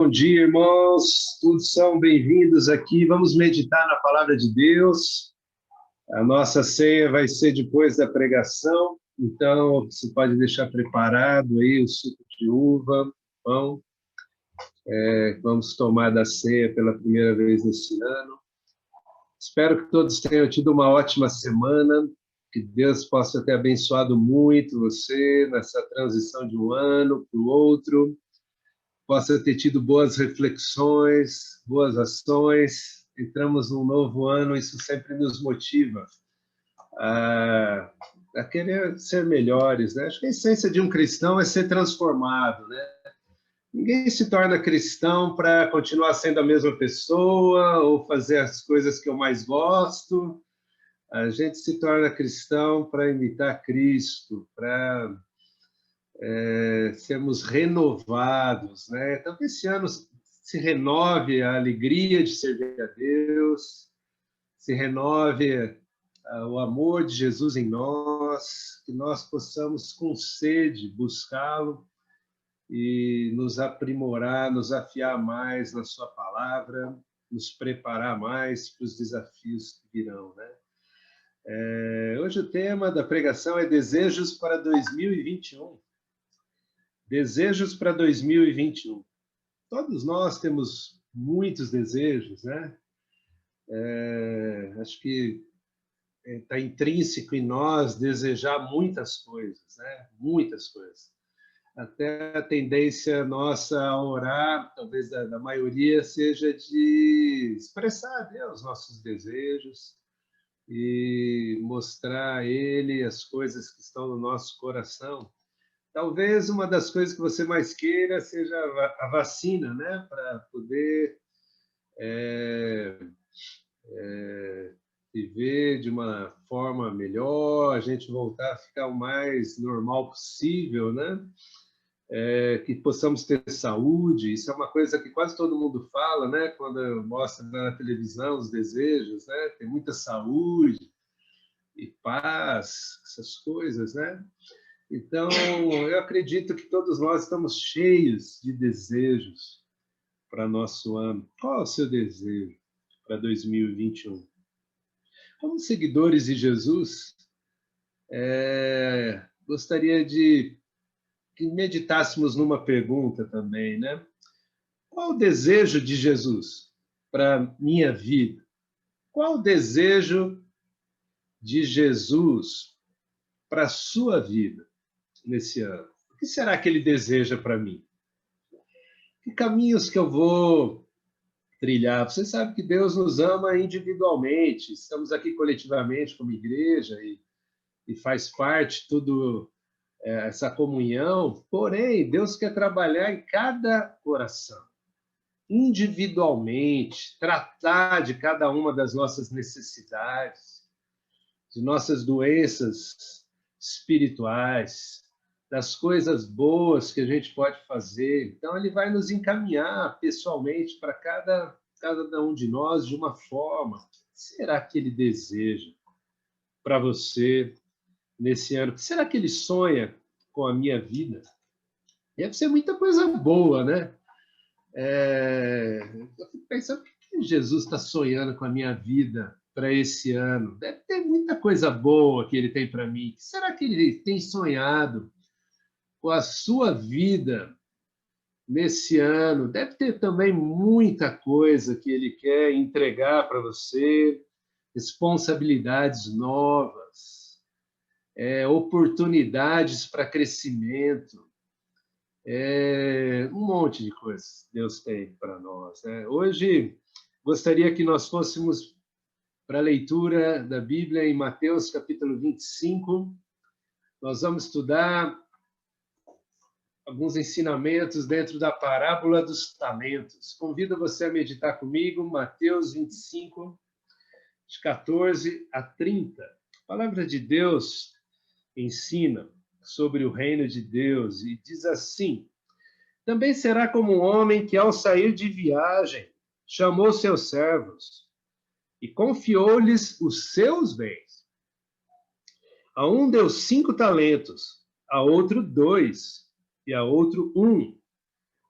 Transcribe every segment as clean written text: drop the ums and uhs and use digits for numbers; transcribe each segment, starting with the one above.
Bom dia, irmãos. Todos são bem-vindos aqui. Vamos meditar na palavra de Deus. A nossa ceia vai ser depois da pregação, então você pode deixar preparado aí o suco de uva, pão. Vamos tomar da ceia pela primeira vez nesse ano. Espero que todos tenham tido uma ótima semana, que Deus possa ter abençoado muito você nessa transição de um ano para o outro. Possa ter tido boas reflexões, boas ações. Entramos num novo ano, isso sempre nos motiva a querer ser melhores, né? Acho que a essência de um cristão é ser transformado, né? Ninguém se torna cristão para continuar sendo a mesma pessoa ou fazer as coisas que eu mais gosto. A gente se torna cristão para imitar Cristo, para sermos renovados, né? Então, que esse ano se renove a alegria de servir a Deus, se renove o amor de Jesus em nós, que nós possamos com sede buscá-lo e nos aprimorar, nos afiar mais na sua palavra, nos preparar mais para os desafios que virão, né? Hoje o tema da pregação é Desejos para 2021. Desejos para 2021. Todos nós temos muitos desejos, né? Acho que está intrínseco em nós desejar muitas coisas, né? Muitas coisas. Até a tendência nossa a orar, talvez da maioria, seja de expressar a Deus nossos desejos e mostrar a Ele as coisas que estão no nosso coração. Talvez uma das coisas que você mais queira seja a vacina, né? Para poder viver de uma forma melhor, a gente voltar a ficar o mais normal possível, né? Que possamos ter saúde. Isso é uma coisa que quase todo mundo fala, né? Quando mostra na televisão os desejos, né? Ter muita saúde e paz, essas coisas, né? Então, eu acredito que todos nós estamos cheios de desejos para nosso ano. Qual é o seu desejo para 2021? Como seguidores de Jesus, gostaria de que meditássemos numa pergunta também, né? Qual o desejo de Jesus para a minha vida? Qual o desejo de Jesus para a sua vida nesse ano? O que será que ele deseja para mim? Que caminhos que eu vou trilhar? Você sabe que Deus nos ama individualmente, estamos aqui coletivamente como igreja e faz parte tudo essa comunhão, porém, Deus quer trabalhar em cada coração, individualmente, tratar de cada uma das nossas necessidades, de nossas doenças espirituais, das coisas boas que a gente pode fazer. Então, ele vai nos encaminhar pessoalmente para cada um de nós de uma forma. O que será que ele deseja para você nesse ano? O que será que ele sonha com a minha vida? Deve ser muita coisa boa, né? Eu fico pensando, o que Jesus está sonhando com a minha vida para esse ano? Deve ter muita coisa boa que ele tem para mim. O que será que ele tem sonhado com a sua vida nesse ano? Deve ter também muita coisa que ele quer entregar para você, responsabilidades novas, oportunidades para crescimento, um monte de coisas Deus tem para nós, né? Hoje, gostaria que nós fôssemos para a leitura da Bíblia em Mateus, capítulo 25. Nós vamos estudar alguns ensinamentos dentro da parábola dos talentos. Convido você a meditar comigo, Mateus 25, de 14 a 30. A palavra de Deus ensina sobre o reino de Deus e diz assim: também será como um homem que, ao sair de viagem, chamou seus servos e confiou-lhes os seus bens. A um deu 5 talentos, a outro 2 e a outro 1,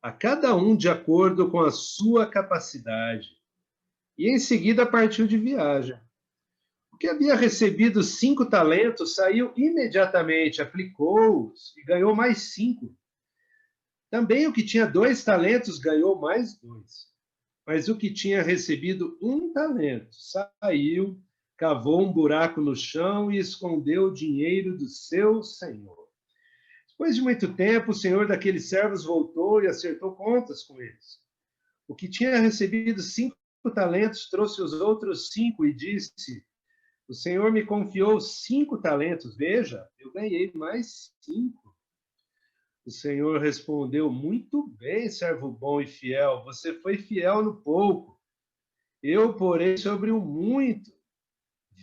a cada um de acordo com a sua capacidade. E em seguida partiu de viagem. O que havia recebido 5 talentos saiu imediatamente, aplicou-os e ganhou mais 5. Também o que tinha 2 talentos ganhou mais 2. Mas o que tinha recebido 1 talento saiu, cavou um buraco no chão e escondeu o dinheiro do seu senhor. Depois de muito tempo, o senhor daqueles servos voltou e acertou contas com eles. O que tinha recebido 5 talentos trouxe os outros 5 e disse: o senhor me confiou 5 talentos. Veja, eu ganhei mais 5. O senhor respondeu: muito bem, servo bom e fiel. Você foi fiel no pouco. Eu porei sobre o muito.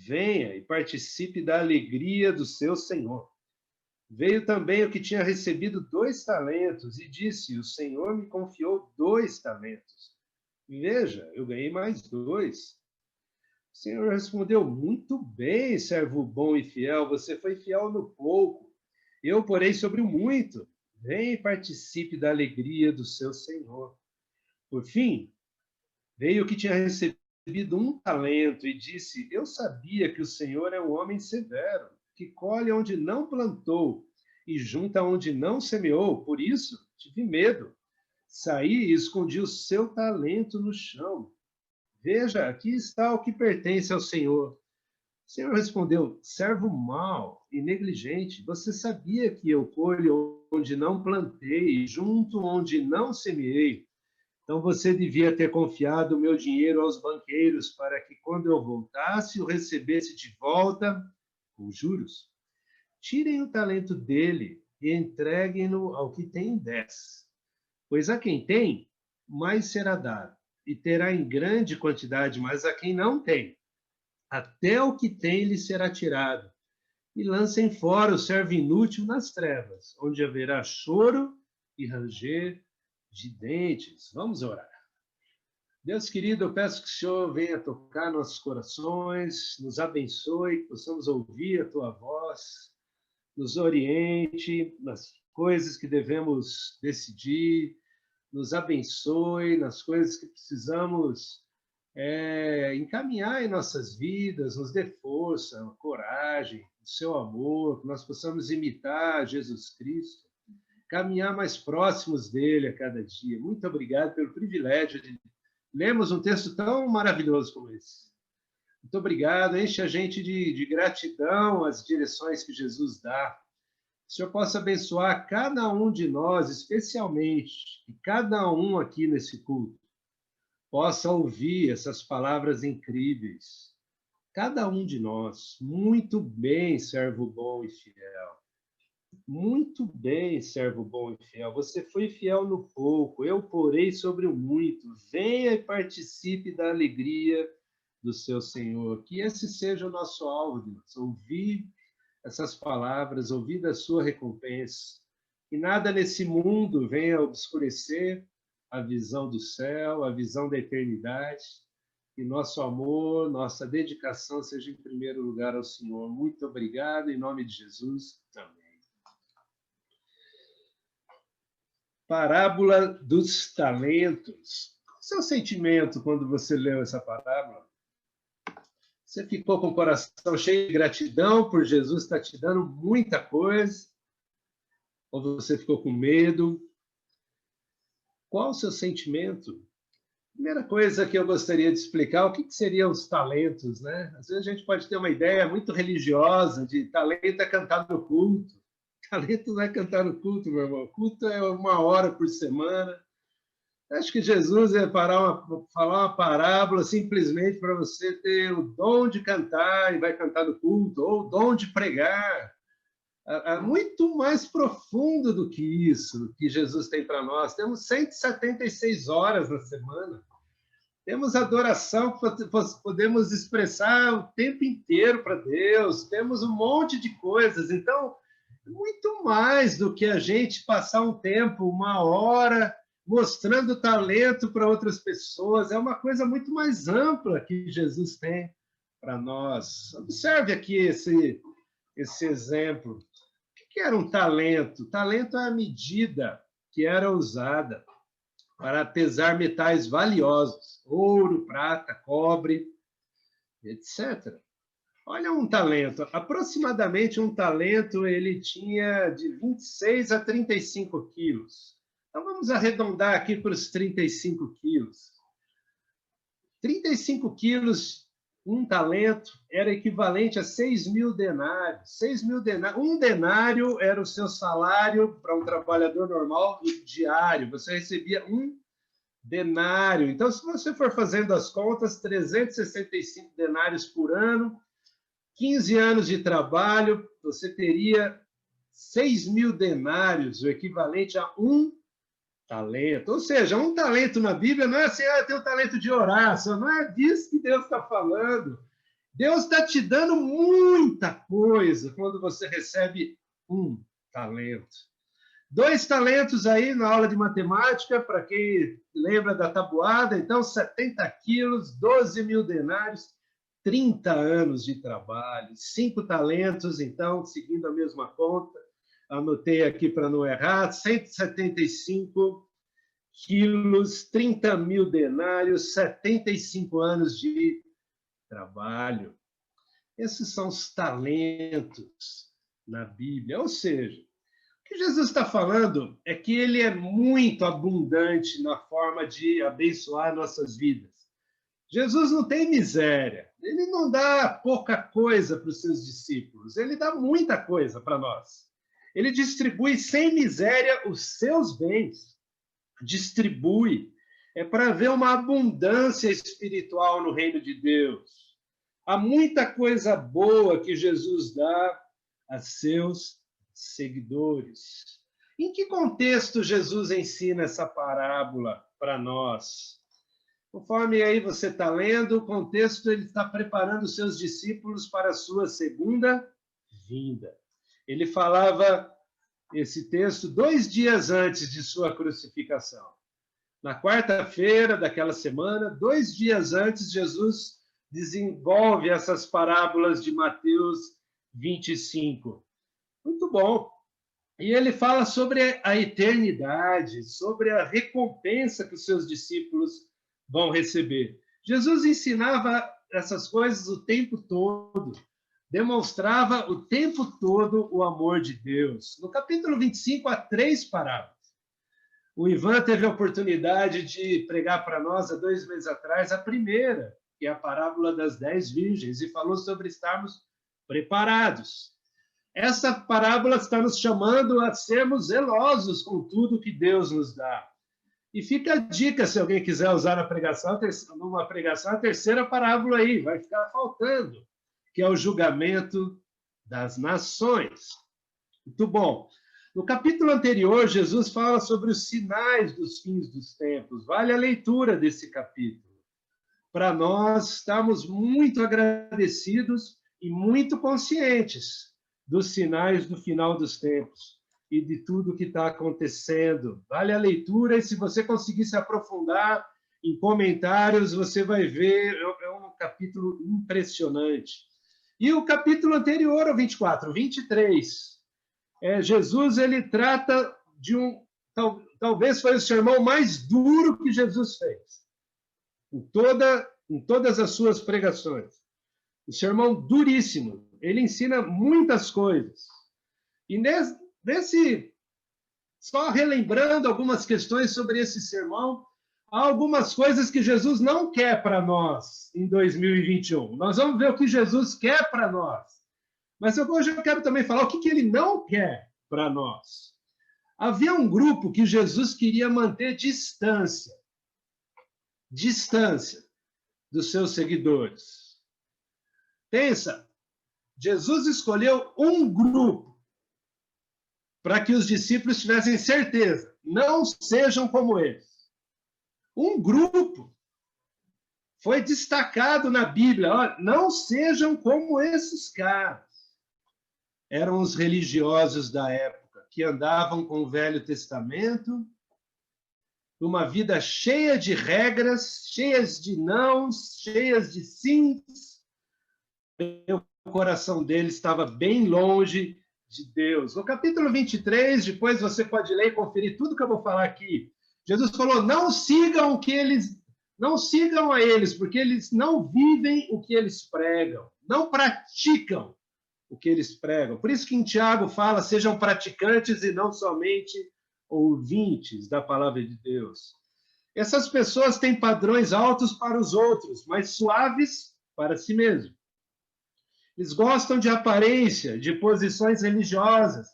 Venha e participe da alegria do seu senhor. Veio também o que tinha recebido 2 talentos e disse: o senhor me confiou 2 talentos. Veja, eu ganhei mais 2. O senhor respondeu: muito bem, servo bom e fiel. Você foi fiel no pouco. Eu porei sobre o muito. Venha e participe da alegria do seu senhor. Por fim, veio o que tinha recebido 1 talento e disse: eu sabia que o senhor é um homem severo, que colhe onde não plantou e junta onde não semeou. Por isso, tive medo. Saí e escondi o seu talento no chão. Veja, aqui está o que pertence ao senhor. O senhor respondeu: servo mau e negligente, você sabia que eu colho onde não plantei e junto onde não semeei. Então você devia ter confiado o meu dinheiro aos banqueiros para que, quando eu voltasse, o recebesse de volta com juros. Tirem o talento dele e entreguem-no ao que tem 10. Pois a quem tem, mais será dado, e terá em grande quantidade, mas a quem não tem, até o que tem lhe será tirado. E lancem fora o servo inútil nas trevas, onde haverá choro e ranger de dentes. Vamos orar. Deus querido, eu peço que o Senhor venha tocar nossos corações, nos abençoe, que possamos ouvir a Tua voz, nos oriente nas coisas que devemos decidir, nos abençoe nas coisas que precisamos encaminhar em nossas vidas, nos dê força, coragem, o seu amor, que nós possamos imitar Jesus Cristo, caminhar mais próximos dele a cada dia. Muito obrigado pelo privilégio de lermos um texto tão maravilhoso como esse. Muito obrigado, enche a gente de gratidão às direções que Jesus dá. Que o Senhor possa abençoar cada um de nós, especialmente, e cada um aqui nesse culto possa ouvir essas palavras incríveis. Cada um de nós. Muito bem, servo bom e fiel. Muito bem, servo bom e fiel. Você foi fiel no pouco, eu porei sobre o muito. Venha e participe da alegria do seu Senhor. Que esse seja o nosso alvo, Deus. Ouvir essas palavras, ouvir da sua recompensa. Que nada nesse mundo venha obscurecer a visão do céu, a visão da eternidade. Que nosso amor, nossa dedicação seja em primeiro lugar ao Senhor. Muito obrigado, em nome de Jesus. Amém. Parábola dos talentos. Qual é o seu sentimento quando você leu essa parábola? Você ficou com o coração cheio de gratidão por Jesus estar te dando muita coisa? Ou você ficou com medo? Qual o seu sentimento? Primeira coisa que eu gostaria de explicar, o que seriam os talentos, né? Às vezes a gente pode ter uma ideia muito religiosa de talento é cantar no culto. Talento não é cantar no culto, meu irmão. Culto é 1 hora por semana. Acho que Jesus ia falar uma parábola simplesmente para você ter o dom de cantar e vai cantar no culto, ou o dom de pregar. É muito mais profundo do que isso, que Jesus tem para nós. Temos 176 horas na semana. Temos adoração que podemos expressar o tempo inteiro para Deus. Temos um monte de coisas. Então, muito mais do que a gente passar um tempo, 1 hora, mostrando talento para outras pessoas. É uma coisa muito mais ampla que Jesus tem para nós. Observe aqui esse exemplo. O que era um talento? Talento é a medida que era usada para pesar metais valiosos, ouro, prata, cobre, etc. Olha um talento. Aproximadamente um talento ele tinha de 26 a 35 quilos. Então vamos arredondar aqui para os 35 quilos. 35 quilos, um talento, era equivalente a 6.000 denários. 6.000 denários. Um denário era o seu salário para um trabalhador normal diário. Você recebia um denário. Então, se você for fazendo as contas, 365 denários por ano, 15 anos de trabalho, você teria 6.000 denários, o equivalente a um talento. Ou seja, um talento na Bíblia não é assim, eu tenho o talento de orar, só não é disso que Deus está falando. Deus está te dando muita coisa quando você recebe um talento. 2 talentos aí na aula de matemática, para quem lembra da tabuada, então 70 quilos, 12.000 denários, 30 anos de trabalho. 5 talentos, então, seguindo a mesma conta, anotei aqui para não errar, 175 quilos, 30.000 denários, 75 anos de trabalho. Esses são os talentos na Bíblia. Ou seja, o que Jesus está falando é que ele é muito abundante na forma de abençoar nossas vidas. Jesus não tem miséria, ele não dá pouca coisa para os seus discípulos, ele dá muita coisa para nós. Ele distribui sem miséria os seus bens, distribui. É para ver uma abundância espiritual no reino de Deus. Há muita coisa boa que Jesus dá a seus seguidores. Em que contexto Jesus ensina essa parábola para nós? Conforme aí você está lendo, o contexto ele está preparando os seus discípulos para a sua segunda vinda. Ele falava esse texto 2 dias antes de sua crucificação. Na quarta-feira daquela semana, 2 dias antes, Jesus desenvolve essas parábolas de Mateus 25. Muito bom. E ele fala sobre a eternidade, sobre a recompensa que os seus discípulos vão receber. Jesus ensinava essas coisas o tempo todo, demonstrava o tempo todo o amor de Deus. No capítulo 25, há 3 parábolas. O Ivan teve a oportunidade de pregar para nós há 2 meses atrás a primeira, que é a parábola das 10 virgens, e falou sobre estarmos preparados. Essa parábola está nos chamando a sermos zelosos com tudo que Deus nos dá. E fica a dica, se alguém quiser usar na pregação, numa pregação, a terceira parábola aí, vai ficar faltando, que é o julgamento das nações. Muito bom. No capítulo anterior, Jesus fala sobre os sinais dos fins dos tempos. Vale a leitura desse capítulo. Para nós estarmos muito agradecidos e muito conscientes dos sinais do final dos tempos e de tudo que está acontecendo. Vale a leitura, e se você conseguir se aprofundar em comentários, você vai ver, é um capítulo impressionante. E o capítulo anterior, ao 24, 23, Jesus ele trata de talvez foi o sermão mais duro que Jesus fez, em todas as suas pregações. Um sermão duríssimo. Ele ensina muitas coisas. E só relembrando algumas questões sobre esse sermão, há algumas coisas que Jesus não quer para nós em 2021. Nós vamos ver o que Jesus quer para nós. Mas hoje eu quero também falar o que ele não quer para nós. Havia um grupo que Jesus queria manter distância dos seus seguidores. Pensa, Jesus escolheu um grupo para que os discípulos tivessem certeza, não sejam como eles. Um grupo foi destacado na Bíblia, olha, não sejam como esses caras. Eram os religiosos da época, que andavam com o Velho Testamento, uma vida cheia de regras, cheias de nãos, cheias de sims. O coração deles estava bem longe de Deus. No capítulo 23, depois você pode ler e conferir tudo que eu vou falar aqui. Jesus falou: não sigam o que eles, não sigam a eles, porque eles não vivem o que eles pregam, não praticam o que eles pregam. Por isso que em Tiago fala: sejam praticantes e não somente ouvintes da palavra de Deus. Essas pessoas têm padrões altos para os outros, mas suaves para si mesmo. Eles gostam de aparência, de posições religiosas,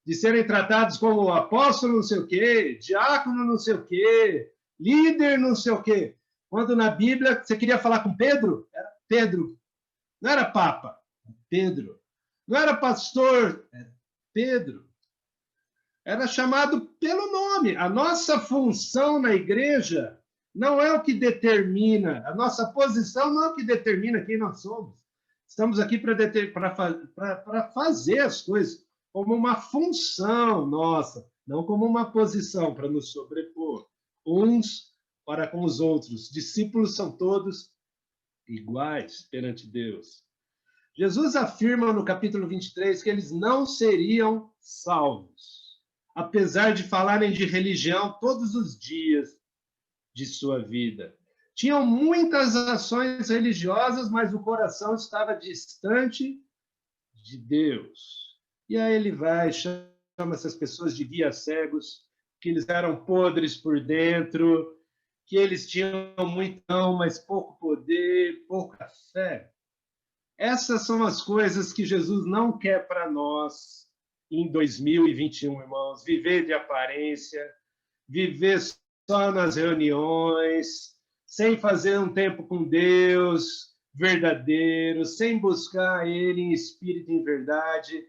de serem tratados como apóstolo não sei o quê, diácono não sei o quê, líder não sei o quê. Quando na Bíblia você queria falar com Pedro, era Pedro. Não era Papa, Pedro. Não era pastor, era Pedro. Era chamado pelo nome. A nossa função na igreja não é o que determina, a nossa posição não é o que determina quem nós somos. Estamos aqui para fazer as coisas como uma função nossa, não como uma posição para nos sobrepor uns para com os outros. Discípulos são todos iguais perante Deus. Jesus afirma no capítulo 23 que eles não seriam salvos, apesar de falarem de religião todos os dias de sua vida. Tinham muitas ações religiosas, mas o coração estava distante de Deus. E aí ele vai, chama essas pessoas de guias cegos, que eles eram podres por dentro, que eles tinham muito, mas pouco poder, pouca fé. Essas são as coisas que Jesus não quer para nós em 2021, irmãos. Viver de aparência, viver só nas reuniões, sem fazer um tempo com Deus verdadeiro, sem buscar Ele em espírito e em verdade.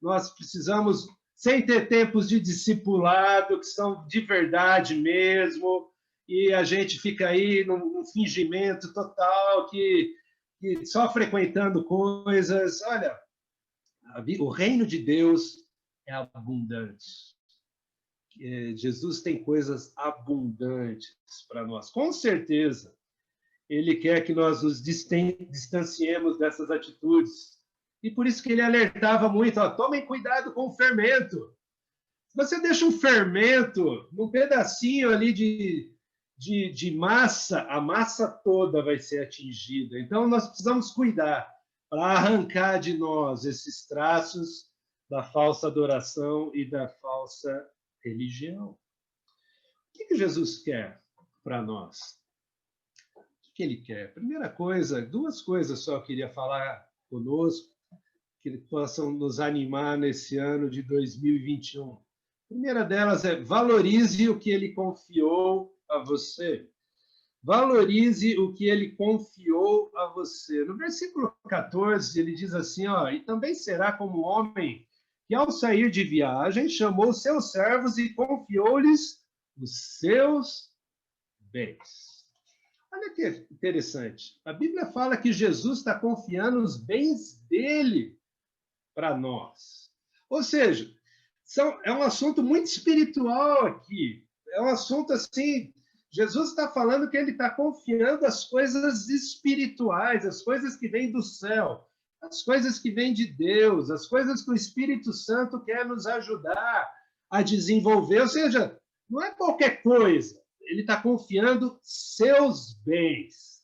Nós precisamos, sem ter tempos de discipulado, que são de verdade mesmo, e a gente fica aí num fingimento total, que só frequentando coisas. Olha, o reino de Deus é abundante. Jesus tem coisas abundantes para nós. Com certeza, ele quer que nós nos distanciemos dessas atitudes. E por isso que ele alertava muito: ó, tomem cuidado com o fermento. Se você deixa um fermento num pedacinho ali de massa, a massa toda vai ser atingida. Então, nós precisamos cuidar para arrancar de nós esses traços da falsa adoração e da falsa religião. O que Jesus quer para nós? O que ele quer? Primeira coisa, duas coisas só eu queria falar conosco, que possam nos animar nesse ano de 2021. A primeira delas é: valorize o que ele confiou a você. Valorize o que ele confiou a você. No versículo 14, ele diz assim, ó: e também será como um homem que, ao sair de viagem, chamou seus servos e confiou-lhes os seus bens. Olha que interessante. A Bíblia fala que Jesus está confiando os bens dele para nós. Ou seja, é um assunto muito espiritual aqui. É um assunto assim... Jesus está falando que ele está confiando as coisas espirituais, as coisas que vêm do céu, as coisas que vêm de Deus, as coisas que o Espírito Santo quer nos ajudar a desenvolver. Ou seja, não é qualquer coisa. Ele está confiando seus bens.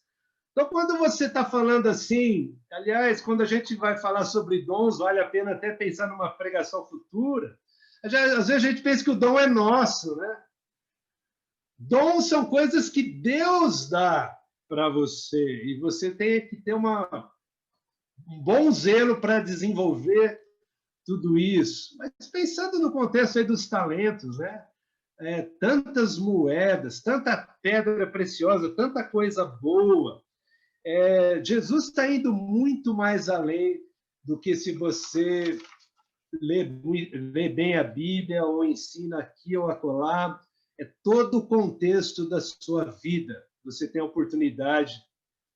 Então, quando você está falando assim, aliás, quando a gente vai falar sobre dons, vale a pena até pensar numa pregação futura. Às vezes a gente pensa que o dom é nosso, né? Dons são coisas que Deus dá para você, e você tem que ter um bom zelo para desenvolver tudo isso. Mas pensando no contexto aí dos talentos, né? Tantas moedas, tanta pedra preciosa, tanta coisa boa. Jesus está indo muito mais além do que se você lê bem a Bíblia ou ensina aqui ou acolá. É todo o contexto da sua vida. Você tem a oportunidade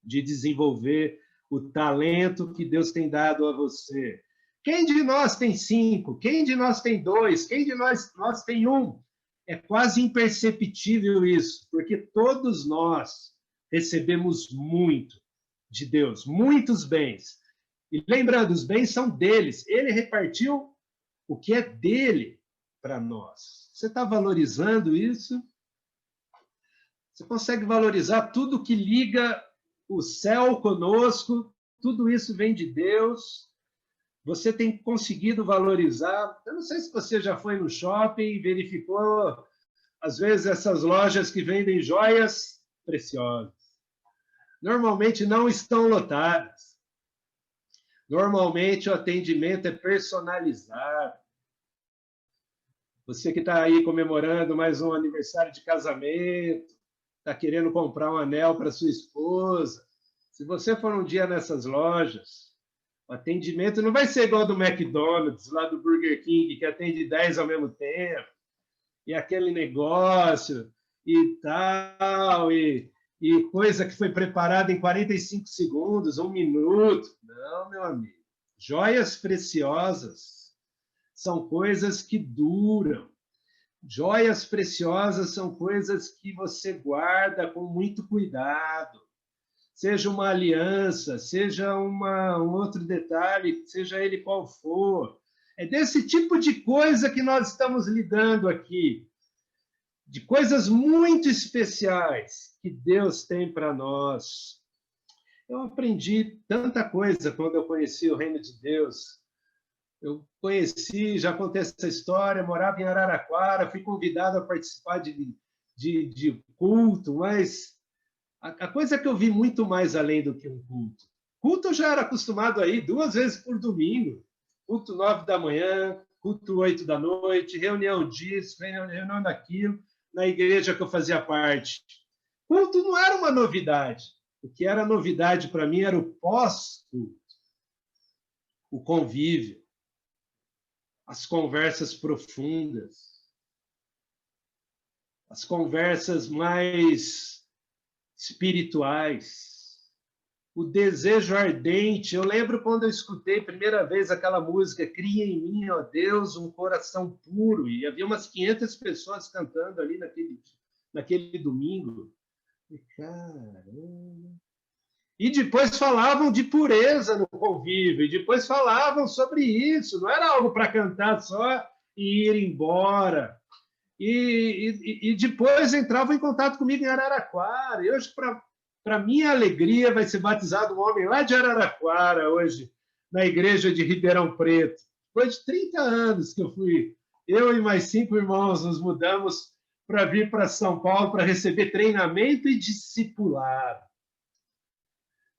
de desenvolver o talento que Deus tem dado a você. Quem de nós tem 5? Quem de nós tem 2? Quem de nós tem 1? É quase imperceptível isso, porque todos nós recebemos muito de Deus, muitos bens. E lembrando, os bens são deles. Ele repartiu o que é dele para nós. Você está valorizando isso? Você consegue valorizar tudo que liga o céu conosco, tudo isso vem de Deus. Você tem conseguido valorizar. Eu não sei se você já foi no shopping e verificou, às vezes, essas lojas que vendem joias preciosas. Normalmente não estão lotadas. Normalmente o atendimento é personalizado. Você que está aí comemorando mais um aniversário de casamento, está querendo comprar um anel para sua esposa, se você for um dia nessas lojas, o atendimento não vai ser igual do McDonald's, lá do Burger King, que atende 10 ao mesmo tempo, e aquele negócio e tal, e coisa que foi preparada em 45 segundos, 1 minuto. Não, meu amigo. Joias preciosas são coisas que duram. Joias preciosas são coisas que você guarda com muito cuidado. Seja uma aliança, seja um outro detalhe, seja ele qual for. É desse tipo de coisa que nós estamos lidando aqui. De coisas muito especiais que Deus tem para nós. Eu aprendi tanta coisa quando eu conheci o Reino de Deus. Eu conheci, já contei essa história, morava em Araraquara, fui convidado a participar de culto, mas a coisa que eu vi muito mais além do que um culto. Culto eu já era acostumado a ir 2 vezes por domingo. Culto 9 da manhã, culto 8 da noite, reunião disso, reunião daquilo, na igreja que eu fazia parte. Culto não era uma novidade. O que era novidade para mim era o pós-culto, o convívio, as conversas profundas, as conversas mais espirituais, o desejo ardente. Eu lembro quando eu escutei a primeira vez aquela música, Cria em mim, ó Deus, um coração puro, e havia umas 500 pessoas cantando ali naquele domingo. E, caramba! E depois falavam de pureza no convívio, e depois falavam sobre isso, não era algo para cantar só e ir embora. E depois entravam em contato comigo em Araraquara. E hoje, para minha alegria, vai ser batizado um homem lá de Araraquara, hoje, na igreja de Ribeirão Preto. Depois de 30 anos que eu fui, eu e mais 5 irmãos nos mudamos para vir para São Paulo para receber treinamento e discipulado.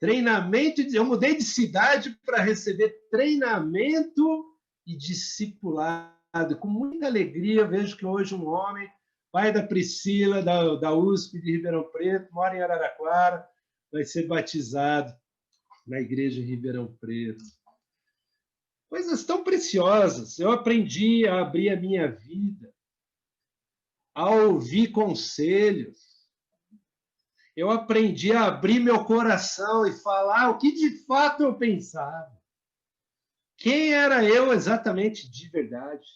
Treinamento, eu mudei de cidade para receber treinamento e discipulado. Com muita alegria, vejo que hoje um homem, pai da Priscila, da USP de Ribeirão Preto, mora em Araraquara, vai ser batizado na igreja em Ribeirão Preto. Coisas tão preciosas. Eu aprendi a abrir a minha vida, a ouvir conselhos. Eu aprendi a abrir meu coração e falar o que de fato eu pensava. Quem era eu exatamente de verdade?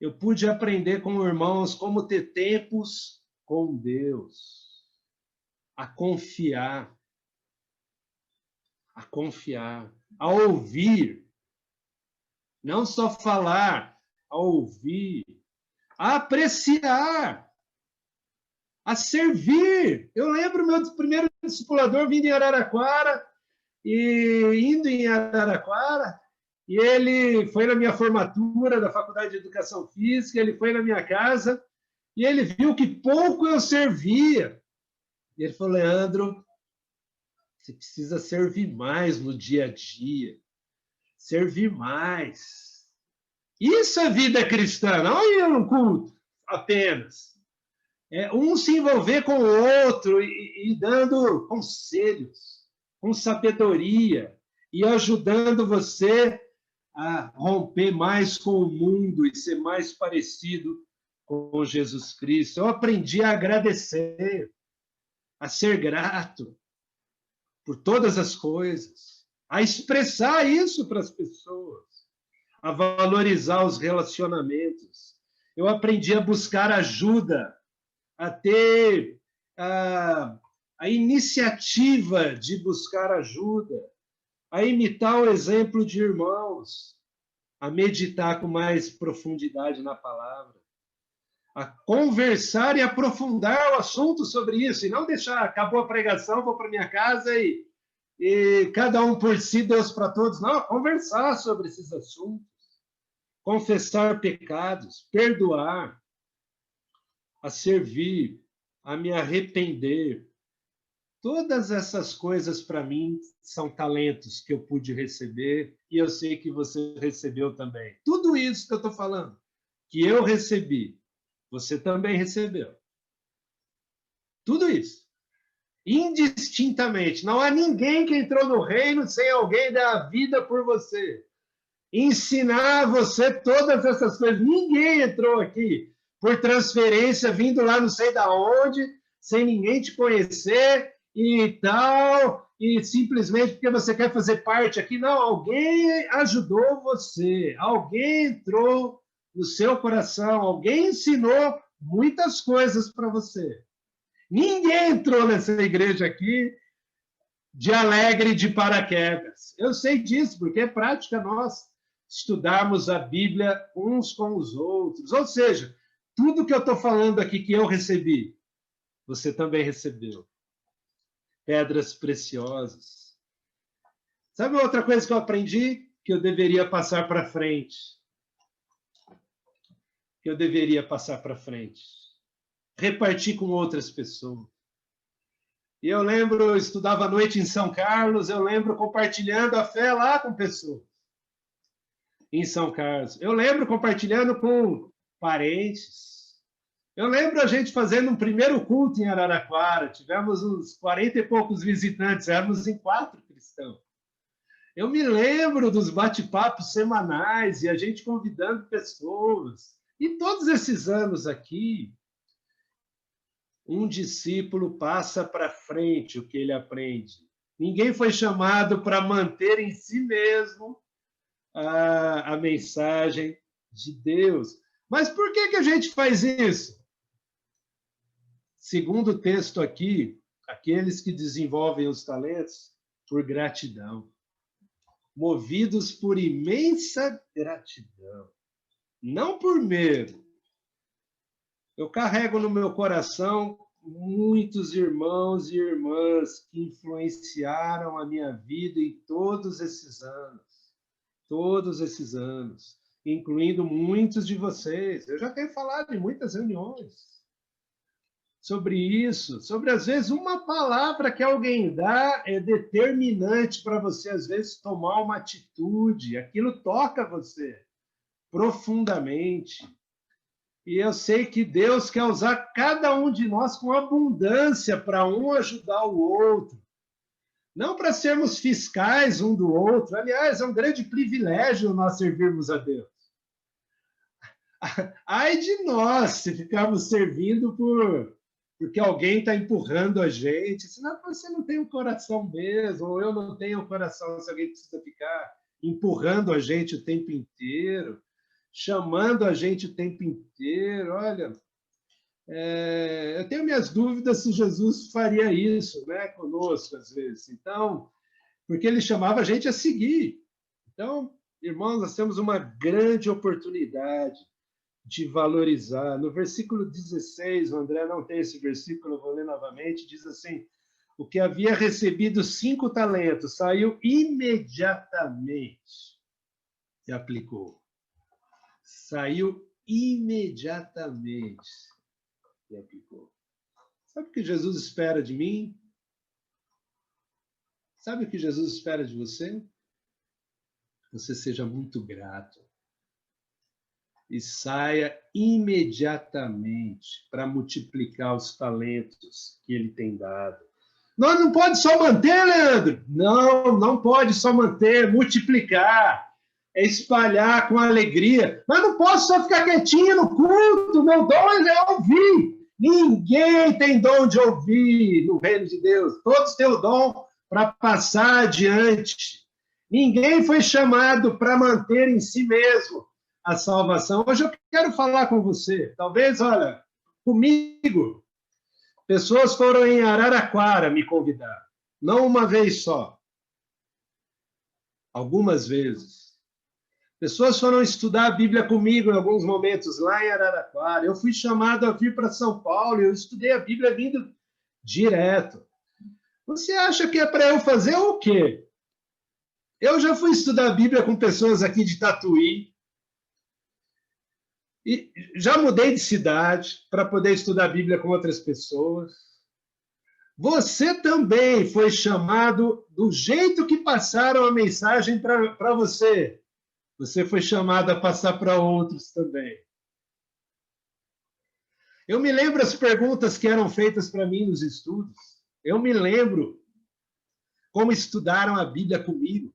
Eu pude aprender com irmãos como ter tempos com Deus, a confiar, a ouvir, não só falar, a ouvir, a apreciar, a servir. Eu lembro meu primeiro discipulador vindo em Araraquara, e ele foi na minha formatura da Faculdade de Educação Física, ele foi na minha casa, e ele viu que pouco eu servia. E ele falou, Leandro, você precisa servir mais no dia a dia. Servir mais. Isso é vida cristã, não ir no culto apenas. É um se envolver com o outro e dando conselhos, com sabedoria, e ajudando você a romper mais com o mundo e ser mais parecido com Jesus Cristo. Eu aprendi a agradecer, a ser grato por todas as coisas, a expressar isso para as pessoas, a valorizar os relacionamentos. Eu aprendi a buscar ajuda, a ter a iniciativa de buscar ajuda, a imitar o exemplo de irmãos, a meditar com mais profundidade na palavra, a conversar e aprofundar o assunto sobre isso, e não deixar, acabou a pregação, vou para minha casa e cada um por si, Deus para todos. Não, conversar sobre esses assuntos, confessar pecados, perdoar, a servir, a me arrepender. Todas essas coisas, para mim, são talentos que eu pude receber e eu sei que você recebeu também. Tudo isso que eu estou falando, que eu recebi, você também recebeu. Tudo isso. Indistintamente. Não há ninguém que entrou no reino sem alguém dar a vida por você. Ensinar você todas essas coisas. Ninguém entrou aqui por transferência, vindo lá não sei da onde, sem ninguém te conhecer e tal, e simplesmente porque você quer fazer parte aqui. Não, alguém ajudou você, alguém entrou no seu coração, alguém ensinou muitas coisas para você. Ninguém entrou nessa igreja aqui de alegre de paraquedas. Eu sei disso, porque é prática nossa estudarmos a Bíblia uns com os outros. Ou seja, tudo que eu estou falando aqui que eu recebi, você também recebeu. Pedras preciosas. Sabe outra coisa que eu aprendi? Que eu deveria passar para frente. Que eu deveria passar para frente. Repartir com outras pessoas. E eu lembro, eu estudava à noite em São Carlos, eu lembro compartilhando a fé lá com pessoas. Em São Carlos. Eu lembro compartilhando com parentes. Eu lembro a gente fazendo um primeiro culto em Araraquara. Tivemos uns 40 e poucos visitantes, éramos em 4 cristãos. Eu me lembro dos bate-papos semanais e a gente convidando pessoas. E todos esses anos aqui, um discípulo passa para frente o que ele aprende. Ninguém foi chamado para manter em si mesmo a mensagem de Deus. Mas por que a gente faz isso? Segundo o texto aqui, aqueles que desenvolvem os talentos por gratidão, movidos por imensa gratidão, não por medo. Eu carrego no meu coração muitos irmãos e irmãs que influenciaram a minha vida em todos esses anos, incluindo muitos de vocês. Eu já tenho falado em muitas reuniões sobre isso, sobre, às vezes, uma palavra que alguém dá é determinante para você, às vezes, tomar uma atitude. Aquilo toca você profundamente. E eu sei que Deus quer usar cada um de nós com abundância para um ajudar o outro. Não para sermos fiscais um do outro. Aliás, é um grande privilégio nós servirmos a Deus. Ai de nós se ficarmos servindo porque alguém está empurrando a gente, senão você não tem o coração mesmo, ou eu não tenho o coração, se alguém precisa ficar empurrando a gente o tempo inteiro, chamando a gente o tempo inteiro. Olha, eu tenho minhas dúvidas se Jesus faria isso, né, conosco, às vezes. Então, porque ele chamava a gente a seguir. Então, irmãos, nós temos uma grande oportunidade de valorizar. No versículo 16, o André não tem esse versículo, eu vou ler novamente, diz assim: o que havia recebido 5 talentos saiu imediatamente e aplicou. Saiu imediatamente e aplicou. Sabe o que Jesus espera de mim? Sabe o que Jesus espera de você? Você seja muito grato e saia imediatamente para multiplicar os talentos que ele tem dado. Não pode só manter, Leandro. Não pode só manter, multiplicar, é espalhar com alegria. Mas não posso só ficar quietinho no culto. Meu dom é ouvir. Ninguém tem dom de ouvir no reino de Deus. Todos têm o dom para passar adiante. Ninguém foi chamado para manter em si mesmo a salvação. Hoje eu quero falar com você. Talvez, olha, comigo, pessoas foram em Araraquara me convidar. Não uma vez só. Algumas vezes. Pessoas foram estudar a Bíblia comigo em alguns momentos lá em Araraquara. Eu fui chamado a vir para São Paulo e eu estudei a Bíblia vindo direto. Você acha que é para eu fazer o quê? Eu já fui estudar a Bíblia com pessoas aqui de Tatuí. E já mudei de cidade para poder estudar a Bíblia com outras pessoas. Você também foi chamado do jeito que passaram a mensagem para você. Você foi chamado a passar para outros também. Eu me lembro as perguntas que eram feitas para mim nos estudos. Eu me lembro como estudaram a Bíblia comigo.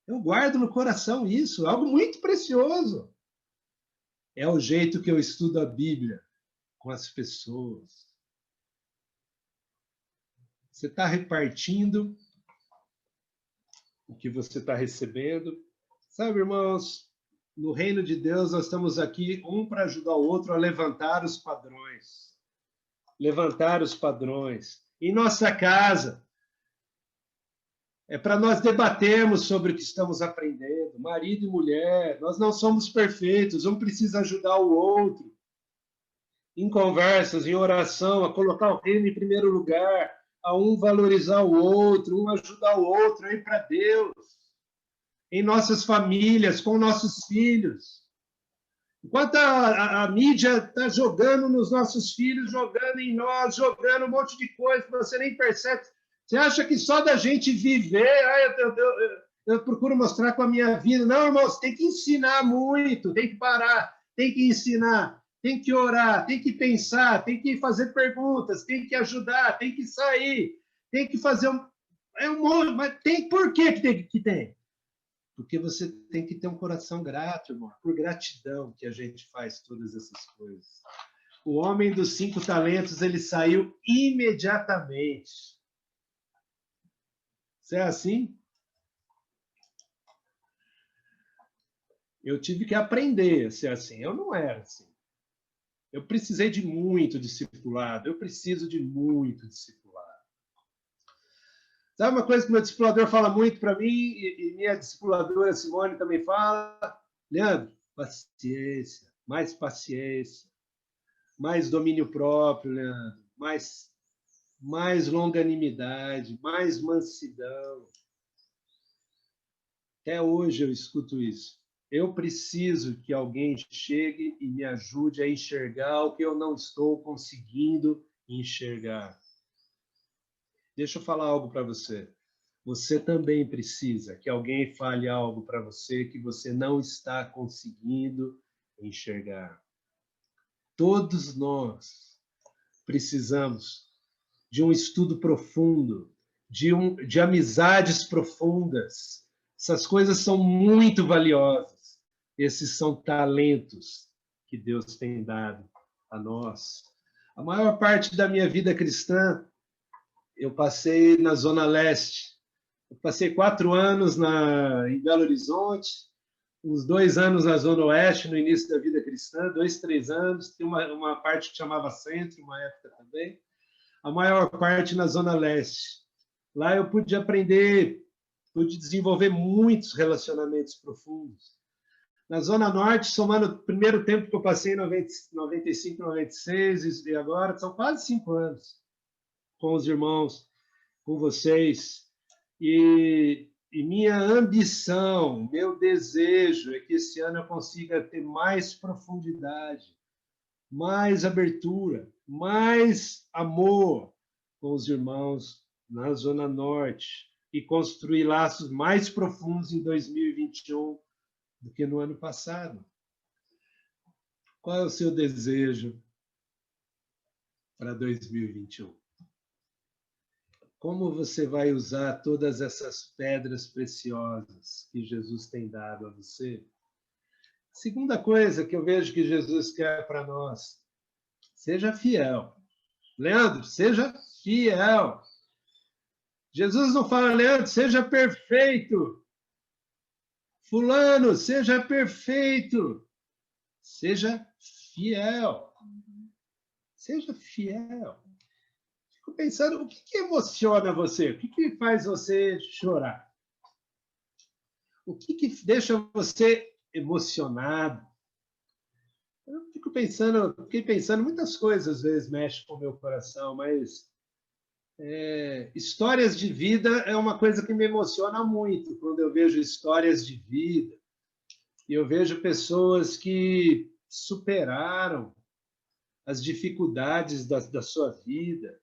Eu guardo no coração isso, algo muito precioso. É o jeito que eu estudo a Bíblia com as pessoas. Você está repartindo o que você está recebendo. Sabe, irmãos, no reino de Deus nós estamos aqui um para ajudar o outro a levantar os padrões. Levantar os padrões. Em nossa casa, é para nós debatermos sobre o que estamos aprendendo. Marido e mulher, nós não somos perfeitos, um precisa ajudar o outro. Em conversas, em oração, a colocar o reino em primeiro lugar, a um valorizar o outro, um ajudar o outro, a ir para Deus. Em nossas famílias, com nossos filhos. Enquanto a mídia está jogando nos nossos filhos, jogando em nós, jogando um monte de coisa que você nem percebe. Você acha que só da gente viver, eu procuro mostrar com a minha vida. Não, irmãos, tem que ensinar muito, tem que parar, tem que ensinar, tem que orar, tem que pensar, tem que fazer perguntas, tem que ajudar, tem que sair, tem que fazer um... Mas tem, por que tem? Porque você tem que ter um coração grato, irmão. Por gratidão que a gente faz todas essas coisas. O homem dos 5 talentos, ele saiu imediatamente. Você é assim? Eu tive que aprender a ser assim. Eu não era assim. Eu precisei de muito discipulado. Eu preciso de muito discipulado. Sabe uma coisa que meu discipulador fala muito para mim, e minha discipuladora Simone também fala? Leandro, paciência, mais domínio próprio, Leandro, mais longanimidade, mais mansidão. Até hoje eu escuto isso. Eu preciso que alguém chegue e me ajude a enxergar o que eu não estou conseguindo enxergar. Deixa eu falar algo para você. Você também precisa que alguém fale algo para você que você não está conseguindo enxergar. Todos nós precisamos de um estudo profundo, de amizades profundas. Essas coisas são muito valiosas. Esses são talentos que Deus tem dado a nós. A maior parte da minha vida cristã eu passei na Zona Leste. Eu passei 4 anos em Belo Horizonte, uns 2 anos na Zona Oeste, no início da vida cristã, 2, 3 anos. Tem uma parte que chamava Centro, uma época também. A maior parte na Zona Leste. Lá eu pude aprender, pude desenvolver muitos relacionamentos profundos. Na Zona Norte, somando o primeiro tempo que eu passei em 95, 96, e agora, são quase 5 anos com os irmãos, com vocês. E minha ambição, meu desejo é que esse ano eu consiga ter mais profundidade, mais abertura, mais amor com os irmãos na Zona Norte e construir laços mais profundos em 2021 do que no ano passado. Qual é o seu desejo para 2021? Como você vai usar todas essas pedras preciosas que Jesus tem dado a você? Segunda coisa que eu vejo que Jesus quer para nós, seja fiel. Leandro, seja fiel. Jesus não fala, Leandro, seja perfeito. Fulano, seja perfeito. Seja fiel. Seja fiel. Fico pensando, o que emociona você? O que faz você chorar? O que deixa você emocionado? Eu fiquei pensando, muitas coisas às vezes mexem com o meu coração, mas histórias de vida é uma coisa que me emociona muito, quando eu vejo histórias de vida, e eu vejo pessoas que superaram as dificuldades da sua vida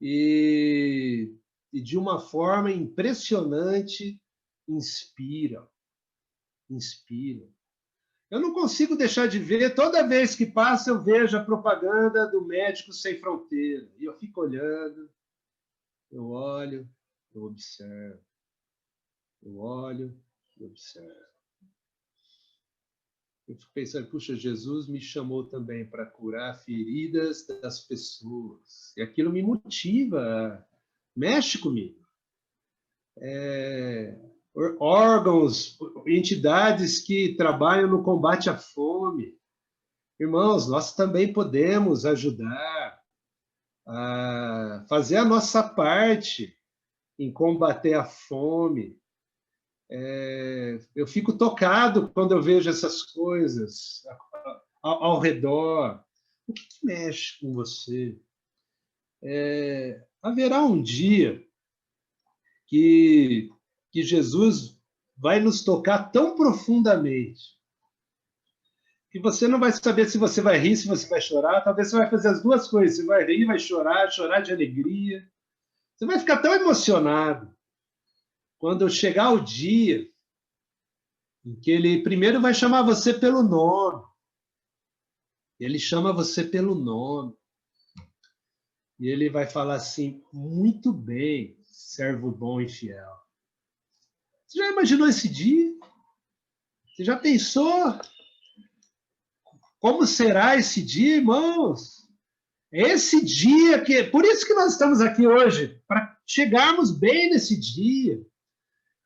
e de uma forma impressionante inspiram, inspiram. Eu não consigo deixar de ver, toda vez que passa eu vejo a propaganda do Médicos Sem Fronteira, e eu fico olhando, eu olho, eu observo, eu olho, eu observo. Eu fico pensando, puxa, Jesus me chamou também para curar feridas das pessoas. E aquilo me motiva, mexe comigo. Órgãos, entidades que trabalham no combate à fome. Irmãos, nós também podemos ajudar a fazer a nossa parte em combater a fome. Eu fico tocado quando eu vejo essas coisas ao redor. O que mexe com você? Haverá um dia que Jesus vai nos tocar tão profundamente que você não vai saber se você vai rir, se você vai chorar. Talvez você vai fazer as duas coisas. Você vai rir, vai chorar, chorar de alegria. Você vai ficar tão emocionado quando chegar o dia em que ele primeiro vai chamar você pelo nome. Ele chama você pelo nome. E ele vai falar assim, muito bem, servo bom e fiel. Você já imaginou esse dia? Você já pensou como será esse dia, irmãos? Esse dia que... Por isso que nós estamos aqui hoje, para chegarmos bem nesse dia.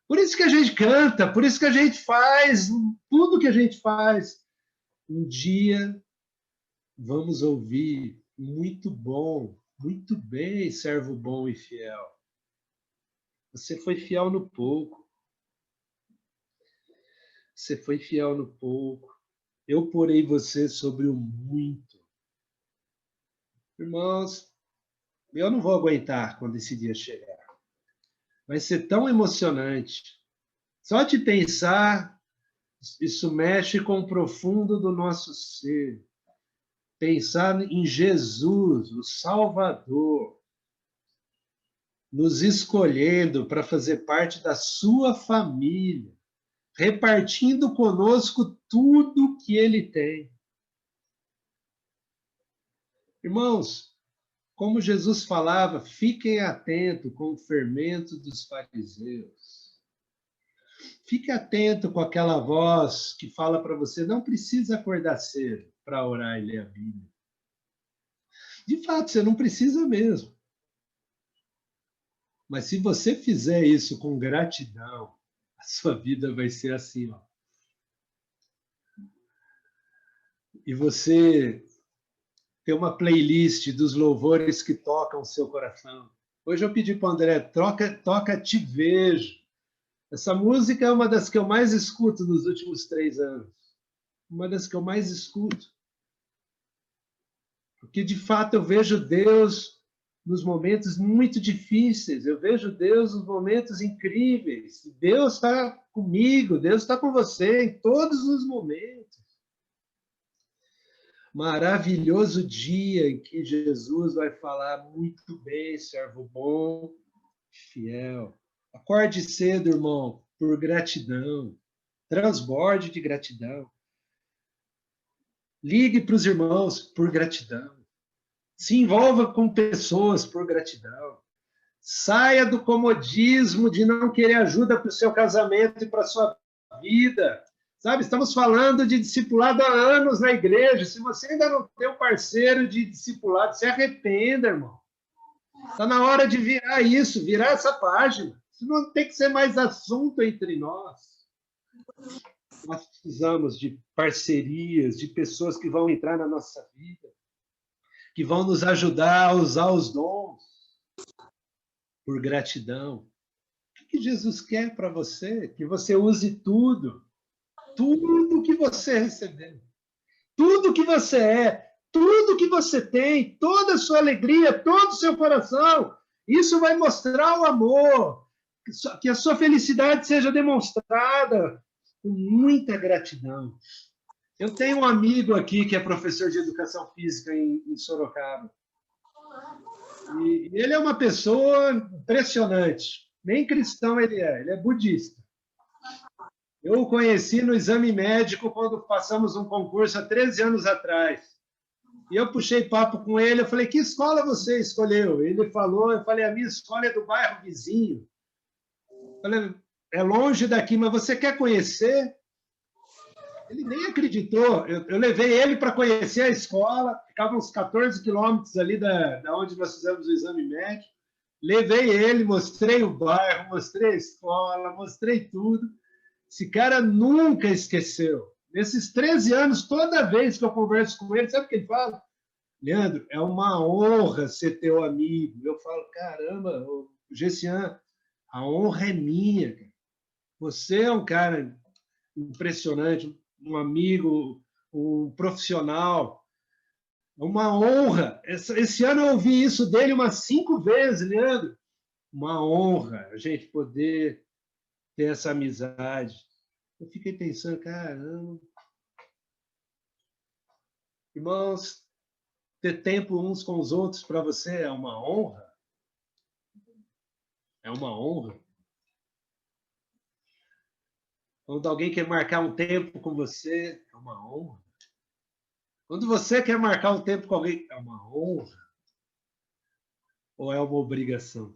Por isso que a gente canta, por isso que a gente faz tudo que a gente faz. Um dia vamos ouvir, muito bom, muito bem, servo bom e fiel. Você foi fiel no pouco. Você foi fiel no pouco. Eu porei você sobre o muito. Irmãos, eu não vou aguentar quando esse dia chegar. Vai ser tão emocionante. Só de pensar, isso mexe com o profundo do nosso ser. Pensar em Jesus, o Salvador, nos escolhendo para fazer parte da sua família, repartindo conosco tudo que ele tem. Irmãos, como Jesus falava, fiquem atentos com o fermento dos fariseus. Fique atento com aquela voz que fala para você, não precisa acordar cedo para orar e ler a Bíblia. De fato, você não precisa mesmo. Mas se você fizer isso com gratidão, a sua vida vai ser assim, ó. E você tem uma playlist dos louvores que tocam o seu coração. Hoje eu pedi para o André, toca Te Vejo. Essa música é uma das que eu mais escuto nos últimos 3 anos. Uma das que eu mais escuto. Porque, de fato, eu vejo Deus nos momentos muito difíceis. Eu vejo Deus nos momentos incríveis. Deus está comigo, Deus está com você em todos os momentos. Maravilhoso dia em que Jesus vai falar muito bem, servo bom, fiel. Acorde cedo, irmão, por gratidão. Transborde de gratidão. Ligue para os irmãos por gratidão. Se envolva com pessoas por gratidão. Saia do comodismo de não querer ajuda para o seu casamento e para a sua vida. Sabe, estamos falando de discipulado há anos na igreja. Se você ainda não tem um parceiro de discipulado, se arrependa, irmão. Está na hora de virar isso, virar essa página. Isso não tem que ser mais assunto entre nós. Nós precisamos de parcerias, de pessoas que vão entrar na nossa vida, que vão nos ajudar a usar os dons por gratidão. que Jesus quer para você? Que você use tudo. Tudo que você recebeu. Tudo que você é. Tudo que você tem. Toda a sua alegria. Todo o seu coração. Isso vai mostrar o amor. Que a sua felicidade seja demonstrada com muita gratidão. Eu tenho um amigo aqui que é professor de educação física em Sorocaba. E ele é uma pessoa impressionante. Nem cristão ele é budista. Eu o conheci no exame médico quando passamos um concurso há 13 anos atrás. E eu puxei papo com ele, eu falei, que escola você escolheu? Ele falou, eu falei, a minha escola é do bairro vizinho. Eu falei, é longe daqui, mas você quer conhecer? Ele nem acreditou. Eu levei ele para conhecer a escola, ficava uns 14 quilômetros ali da onde nós fizemos o exame médico. Levei ele, mostrei o bairro, mostrei a escola, mostrei tudo. Esse cara nunca esqueceu. Nesses 13 anos, toda vez que eu converso com ele, sabe o que ele fala? Leandro, é uma honra ser teu amigo. Eu falo, caramba, Gessian, a honra é minha. Você é um cara impressionante, um amigo, um profissional. É uma honra. Esse ano eu ouvi isso dele umas 5 vezes, Leandro. Uma honra a gente poder ter essa amizade. Eu fiquei pensando, caramba. Irmãos, ter tempo uns com os outros para você é uma honra? É uma honra. Quando alguém quer marcar um tempo com você, é uma honra. Quando você quer marcar um tempo com alguém, é uma honra. Ou é uma obrigação?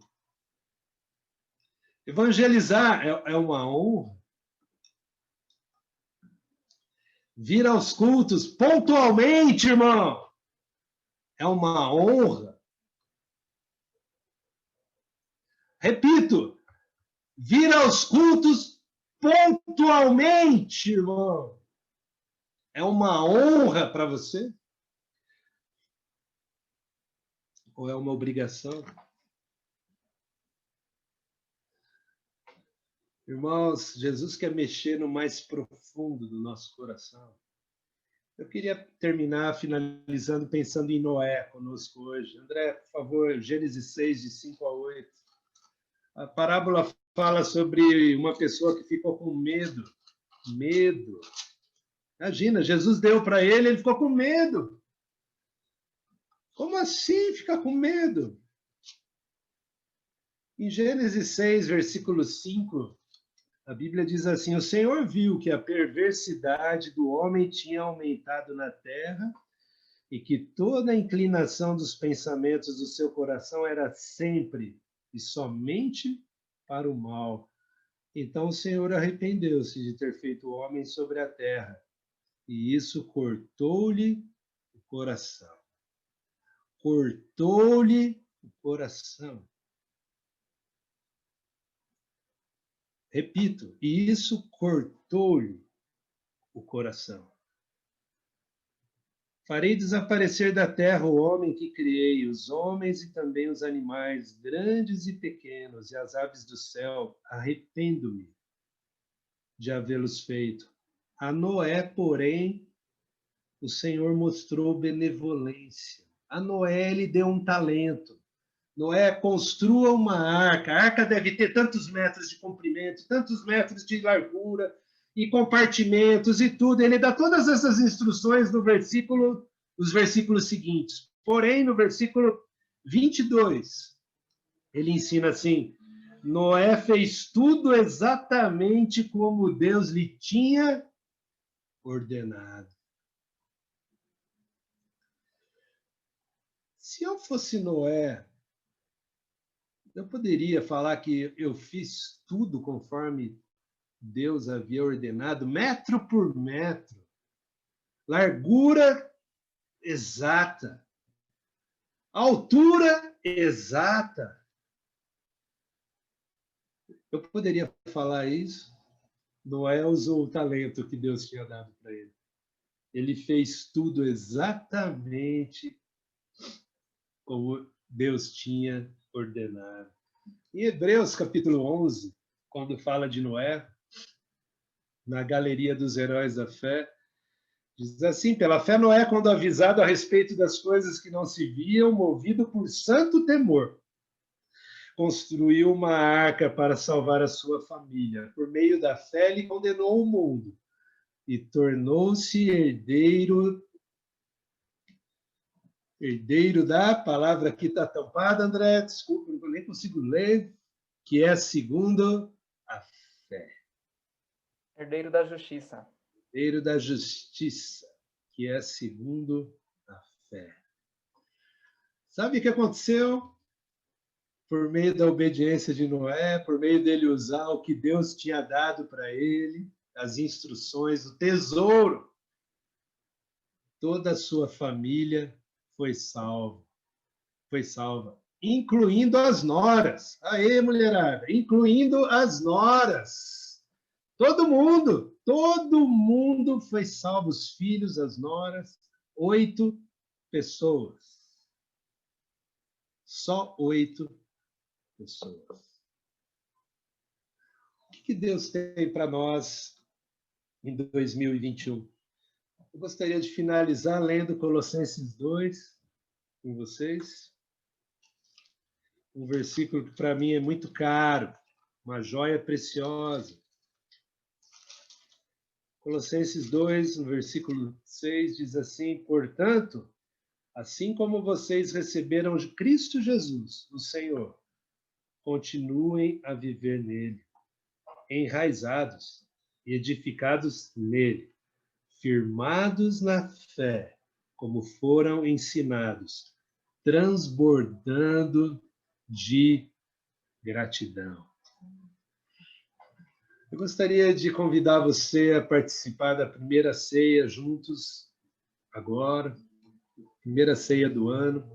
Evangelizar é uma honra. Vir aos cultos pontualmente, irmão, é uma honra. Repito, vir aos cultos pontualmente, irmão, é uma honra para você? Ou é uma obrigação? Irmãos, Jesus quer mexer no mais profundo do nosso coração. Eu queria terminar finalizando pensando em Noé conosco hoje. André, por favor, Gênesis 6, de 5 a 8. A parábola fala sobre uma pessoa que ficou com medo. Medo. Imagina, Jesus deu para ele, ele ficou com medo. Como assim ficar com medo? Em Gênesis 6, versículo 5, a Bíblia diz assim: o Senhor viu que a perversidade do homem tinha aumentado na terra e que toda a inclinação dos pensamentos do seu coração era sempre e somente para o mal. Então o Senhor arrependeu-se de ter feito o homem sobre a terra, e isso cortou-lhe o coração. Cortou-lhe o coração. Repito, e isso cortou-lhe o coração. Farei desaparecer da terra o homem que criei, os homens e também os animais, grandes e pequenos, e as aves do céu. Arrependo-me de havê-los feito. A Noé, porém, o Senhor mostrou benevolência. A Noé lhe deu um talento. Noé, construa uma arca. A arca deve ter tantos metros de comprimento, tantos metros de largura, e compartimentos e tudo. Ele dá todas essas instruções no versículo, nos versículos seguintes. Porém, no versículo 22, ele ensina assim: Noé fez tudo exatamente como Deus lhe tinha ordenado. Se eu fosse Noé, eu poderia falar que eu fiz tudo conforme Deus havia ordenado, metro por metro, largura exata, altura exata. Eu poderia falar isso? Noé usou o talento que Deus tinha dado para ele. Ele fez tudo exatamente como Deus tinha ordenado. Em Hebreus, capítulo 11, quando fala de Noé, na Galeria dos Heróis da Fé, diz assim: pela fé Noé, quando avisado a respeito das coisas que não se viam, movido por santo temor, construiu uma arca para salvar a sua família. Por meio da fé, ele condenou o mundo e tornou-se herdeiro da palavra aqui está tampada, André, desculpa, eu nem consigo ler, que é segundo a fé. Herdeiro da justiça. Herdeiro da justiça, que é segundo a fé. Sabe o que aconteceu? Por meio da obediência de Noé, por meio dele usar o que Deus tinha dado para ele, as instruções, o tesouro, toda a sua família foi salva, incluindo as noras. Aê, mulherada, incluindo as noras. Todo mundo foi salvo, os filhos, as noras, 8 pessoas. Só 8 pessoas. O que Deus tem para nós em 2021? Eu gostaria de finalizar lendo Colossenses 2 com vocês. Um versículo que para mim é muito caro, uma joia preciosa. Colossenses 2, no versículo 6, diz assim: portanto, assim como vocês receberam de Cristo Jesus, o Senhor, continuem a viver nele, enraizados e edificados nele, firmados na fé, como foram ensinados, transbordando de gratidão. Eu gostaria de convidar você a participar da primeira ceia juntos, agora, primeira ceia do ano,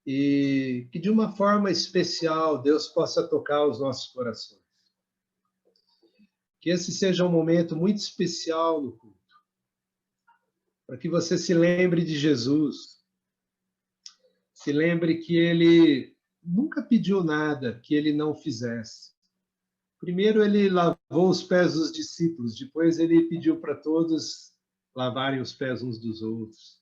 e que de uma forma especial Deus possa tocar os nossos corações. Que esse seja um momento muito especial no culto, para que você se lembre de Jesus, se lembre que ele nunca pediu nada que ele não fizesse. Primeiro ele lavou os pés dos discípulos, depois ele pediu para todos lavarem os pés uns dos outros.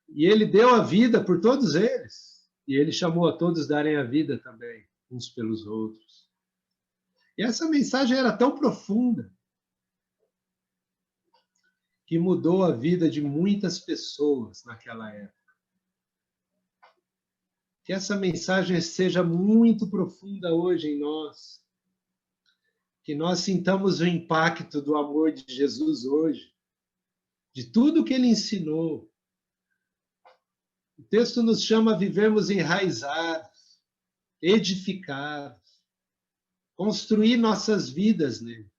E ele deu a vida por todos eles, e ele chamou a todos darem a vida também, uns pelos outros. E essa mensagem era tão profunda que mudou a vida de muitas pessoas naquela época. Que essa mensagem seja muito profunda hoje em nós. Que nós sintamos o impacto do amor de Jesus hoje, de tudo que ele ensinou. O texto nos chama a vivermos enraizados, edificados, construir nossas vidas nele.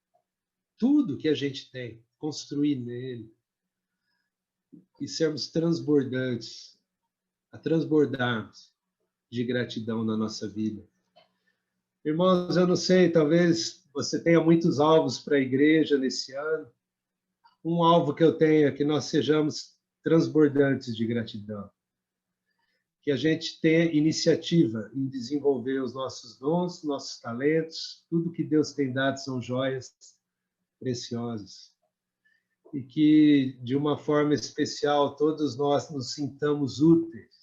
Tudo que a gente tem, construir nele. E sermos transbordantes, a transbordarmos de gratidão na nossa vida. Irmãos, eu não sei, talvez você tenha muitos alvos para a igreja nesse ano. Um alvo que eu tenho é que nós sejamos transbordantes de gratidão. Que a gente tenha iniciativa em desenvolver os nossos dons, nossos talentos, tudo que Deus tem dado são joias preciosas. E que, de uma forma especial, todos nós nos sintamos úteis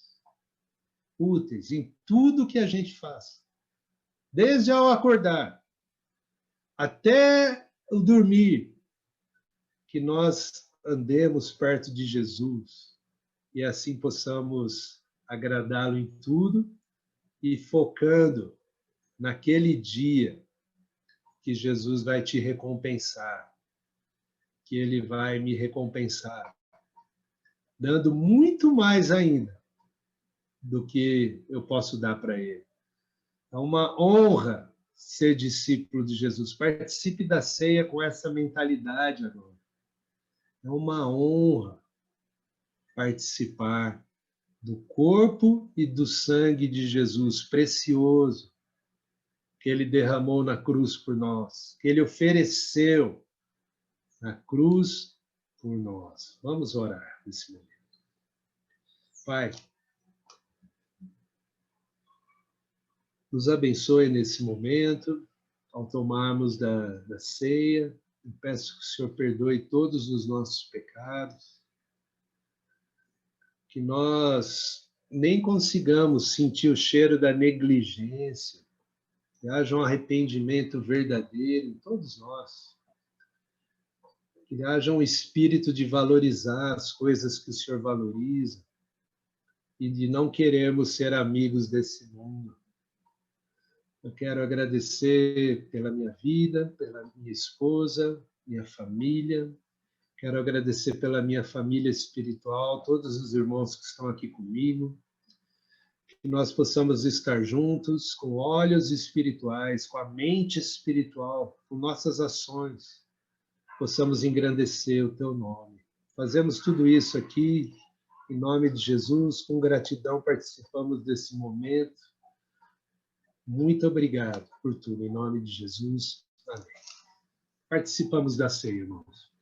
em tudo que a gente faz. Desde ao acordar até o dormir, que nós andemos perto de Jesus e assim possamos agradá-lo em tudo e focando naquele dia que Jesus vai te recompensar, que ele vai me recompensar, dando muito mais ainda do que eu posso dar para ele. É uma honra ser discípulo de Jesus. Participe da ceia com essa mentalidade agora. É uma honra participar do corpo e do sangue de Jesus, precioso, que ele derramou na cruz por nós, que ele ofereceu na cruz por nós. Vamos orar nesse momento. Pai, nos abençoe nesse momento, ao tomarmos da ceia. Eu peço que o Senhor perdoe todos os nossos pecados, que nós nem consigamos sentir o cheiro da negligência, que haja um arrependimento verdadeiro em todos nós, que haja um espírito de valorizar as coisas que o Senhor valoriza e de não querermos ser amigos desse mundo. Eu quero agradecer pela minha vida, pela minha esposa, minha família. Quero agradecer pela minha família espiritual, todos os irmãos que estão aqui comigo. Que nós possamos estar juntos com olhos espirituais, com a mente espiritual, com nossas ações. Possamos engrandecer o teu nome. Fazemos tudo isso aqui em nome de Jesus, com gratidão participamos desse momento. Muito obrigado por tudo, em nome de Jesus. Amém. Participamos da ceia, irmãos.